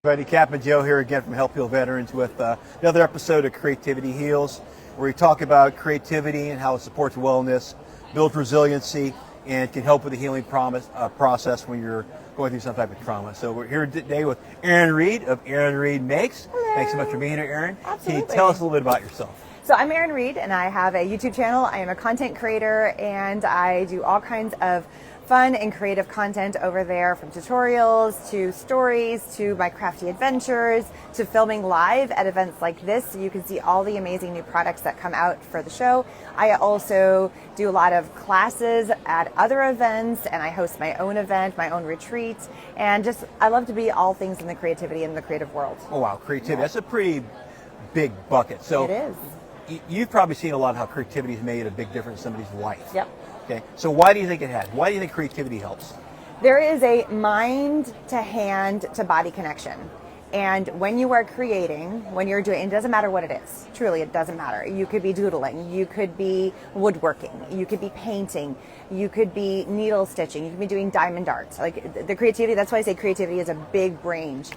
Everybody, Captain Joe here again from Help Heal Veterans with another episode of Creativity Heals, where we talk about creativity and how it supports wellness, builds resiliency, and can help with the healing process when you're going through some type of trauma. So we're here today with Erin Reed of Erin Reed Makes. Hello. Thanks so much for being here, Erin. Absolutely. Can you tell us a little bit about yourself? So I'm Erin Reed, and I have a YouTube channel. I am a content creator, and I do all kinds of fun and creative content over there, from tutorials to stories to my crafty adventures to filming live at events like this, so you can see all the amazing new products that come out for the show. I also do a lot of classes at other events, and I host my own event, my own retreat, and just I love to be all things in the creativity and the creative world. Oh wow, creativity, that's a pretty big bucket. So it is. You've probably seen a lot of how creativity has made a big difference in somebody's life. Yep. Okay, so why do you think it has? Why do you think creativity helps? There is a mind to hand to body connection. And when you are creating, when you're doing, it doesn't matter what it is. Truly, it doesn't matter. You could be doodling, you could be woodworking, you could be painting, you could be needle stitching, you could be doing diamond arts. Like the creativity, that's why I say creativity is a big range.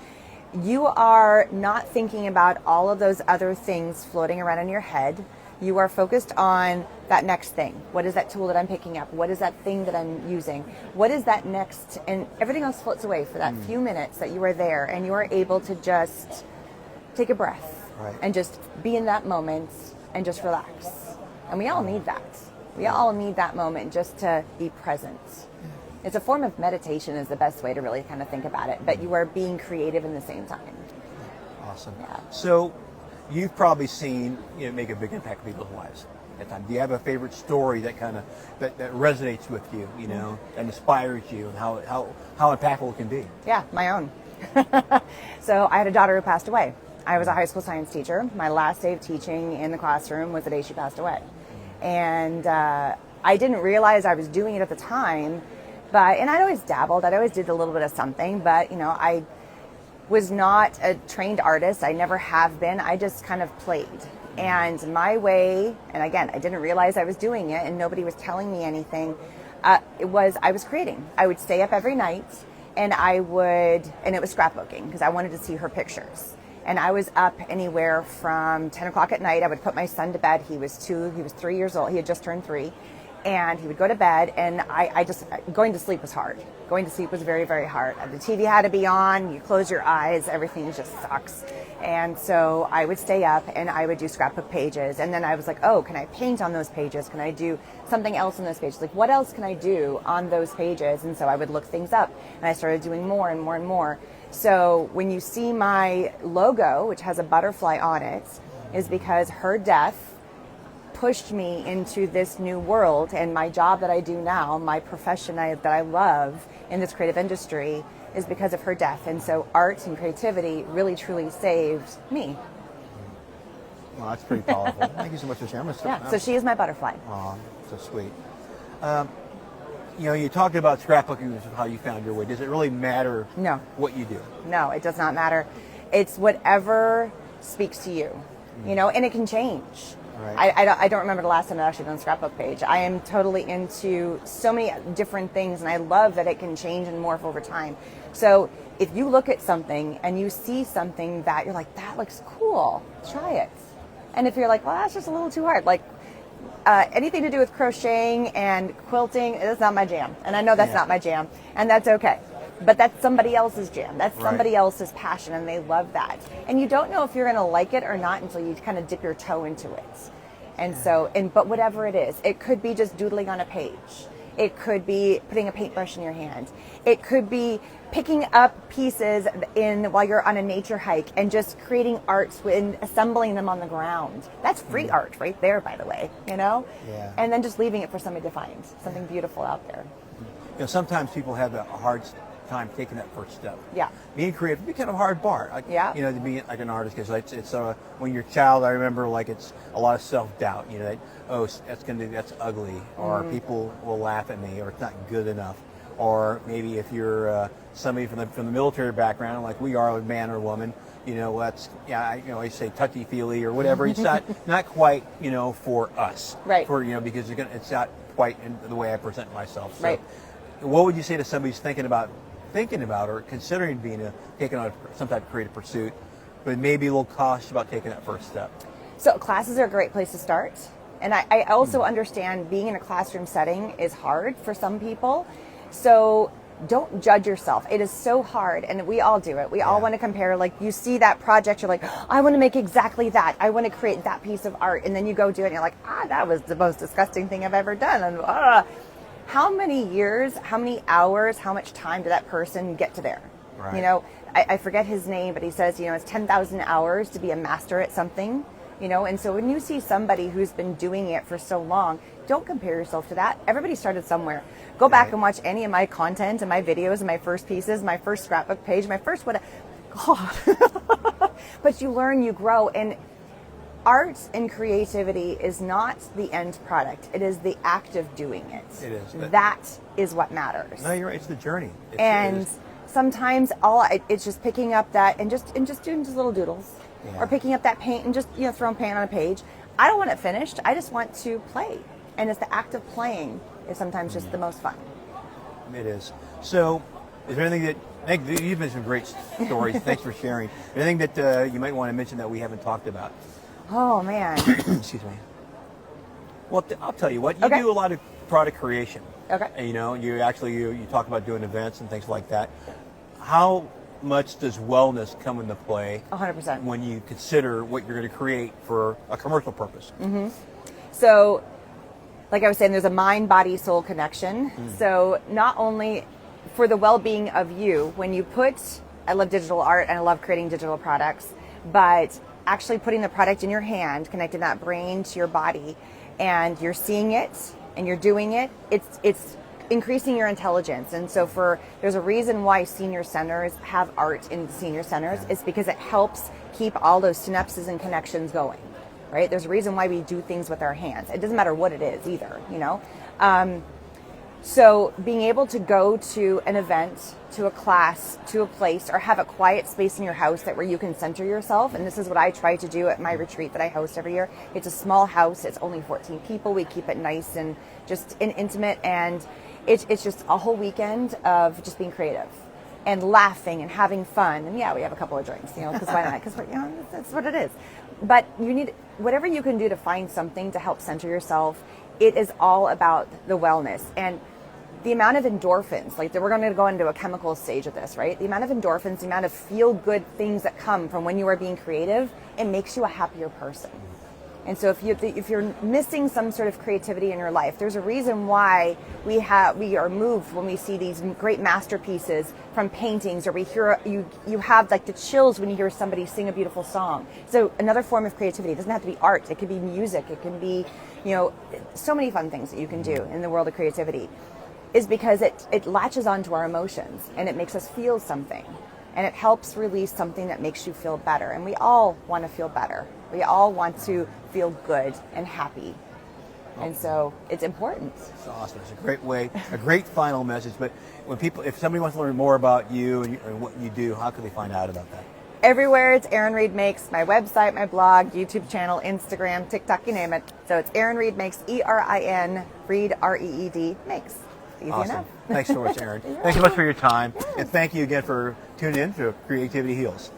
You are not thinking about all of those other things floating around in your head. You are focused on that next thing. What is that tool that I'm picking up? What is that thing that I'm using? What is that next? And everything else floats away for that few minutes that you are there, and you are able to just take a breath and just be in that moment and just relax. And we all need that. We all need that moment just to be present. It's a form of meditation is the best way to really kind of think about it, but you are being creative in the same time. Awesome. Yeah. So you've probably seen make a big impact on people's lives at times. Do you have a favorite story that kind of that resonates with you, and inspires you, and how impactful it can be? Yeah, my own. So I had a daughter who passed away. I was a high school science teacher. My last day of teaching in the classroom was the day she passed away. And I didn't realize I was doing it at the time, and I'd always dabbled. I'd always did a little bit of something, but I was not a trained artist. I never have been. I just kind of played. And my way, and again, I didn't realize I was doing it and nobody was telling me anything, I was creating. I would stay up every night and it was scrapbooking because I wanted to see her pictures. And I was up anywhere from 10 o'clock at night. I would put my son to bed. He was 3 years old. He had just turned 3. And he would go to bed, and going to sleep was hard. Going to sleep was very, very hard. The TV had to be on, you close your eyes, everything just sucks. And so I would stay up and I would do scrapbook pages. And then I was like, oh, can I paint on those pages? Can I do something else on those pages? Like, what else can I do on those pages? And so I would look things up, and I started doing more and more and more. So when you see my logo, which has a butterfly on it, is because her death pushed me into this new world, and my job that I do now, my profession that I love in this creative industry, is because of her death. And so art and creativity really truly saved me. Well, that's pretty powerful. Thank you so much for sharing. So she is my butterfly. Oh, so sweet. You talked about scrapbooking, which is how you found your way. Does it really matter what you do? No, it does not matter. It's whatever speaks to you, and it can change. Right. I don't remember the last time I've actually done a scrapbook page. I am totally into so many different things, and I love that it can change and morph over time. So if you look at something and you see something that you're like, that looks cool, try it. And if you're like, well, that's just a little too hard, like anything to do with crocheting and quilting, it's not my jam. And I know that's not my jam, and that's okay. But that's somebody else's jam. That's somebody else's passion, and they love that. And you don't know if you're going to like it or not until you kind of dip your toe into it. And but whatever it is, it could be just doodling on a page. It could be putting a paintbrush in your hand. It could be picking up pieces while you're on a nature hike and just creating arts and assembling them on the ground. That's free art right there, by the way, Yeah. And then just leaving it for somebody to find something beautiful out there. Sometimes people have a hard time taking that first step. Yeah. Being creative can be kind of a hard bar. Yeah. To be like an artist, because it's when you're a child, I remember it's a lot of self-doubt. That's ugly, or people will laugh at me, or it's not good enough. Or maybe if you're somebody from the military background, like we are, a man or woman, I say touchy-feely or whatever. It's not quite, for us. Right. Because it's not quite in the way I present myself. So right. What would you say to somebody who's thinking about thinking about or considering taking on some type of creative pursuit, but maybe a little cautious about taking that first step? So classes are a great place to start. And I also understand being in a classroom setting is hard for some people. So don't judge yourself. It is so hard, and we all do it. We all want to compare. Like, you see that project, you're like, I want to make exactly that. I want to create that piece of art. And then you go do it, and you're like, that was the most disgusting thing I've ever done. And how many years, how many hours, how much time did that person get to there? Right. You know, I forget his name, but he says, it's 10,000 hours to be a master at something. And so when you see somebody who's been doing it for so long, don't compare yourself to that. Everybody started somewhere. Go back and watch any of my content and my videos and my first pieces, my first scrapbook page, my first God. But you learn, you grow, and art and creativity is not the end product. It is the act of doing it. It is. That is what matters. No, you're right. It's the journey. Sometimes it's just picking up that and just doing just little doodles. Yeah. Or picking up that paint and just throwing paint on a page. I don't want it finished. I just want to play, and it's the act of playing is sometimes just the most fun. It is. So, is there anything that you've mentioned great stories? Thanks for sharing. Anything that you might want to mention that we haven't talked about? Oh man. Excuse me. Well, I'll tell you what. You do a lot of product creation. Okay. And, you talk about doing events and things like that. How much does wellness come into play 100% when you consider what you're going to create for a commercial purpose? Mm-hmm. So, like I was saying, there's a mind, body, soul connection. So not only for the well-being of you, when you I love digital art and I love creating digital products, but actually putting the product in your hand, connecting that brain to your body, and you're seeing it and you're doing it, it's increasing your intelligence. And so there's a reason why senior centers have art in senior centers. It's because it helps keep all those synapses and connections going, right? There's a reason why we do things with our hands. It doesn't matter what it is either, So being able to go to an event, to a class, to a place, or have a quiet space in your house where you can center yourself. And this is what I try to do at my retreat that I host every year. It's a small house. It's only 14 people. We keep it nice and just intimate. And it's just a whole weekend of just being creative and laughing and having fun. And we have a couple of drinks, because why not? Because that's what it is. But you need whatever you can do to find something to help center yourself. It is all about the wellness and the amount of endorphins. Like, we're going to go into a chemical stage of this, right? The amount of endorphins, the amount of feel-good things that come from when you are being creative, it makes you a happier person. And so if you're missing some sort of creativity in your life, there's a reason why we are moved when we see these great masterpieces from paintings, or we hear you have like the chills when you hear somebody sing a beautiful song. So another form of creativity, it doesn't have to be art. It could be music. It can be, so many fun things that you can do in the world of creativity, is because it latches onto our emotions and it makes us feel something. And it helps release something that makes you feel better. And we all want to feel better. We all want to feel good and happy. And so it's important. It's awesome. It's a great way, a great final message. But if somebody wants to learn more about you and what you do, how can they find out about that? Everywhere. It's Erin Reed Makes. My website, my blog, YouTube channel, Instagram, TikTok, you name it. So it's Erin Reed Makes, ERIN, Reed, REED, Makes. Easy enough. Thanks so much, Erin. Thanks so much for your time. And thank you again for tuning in to Creativity Heals.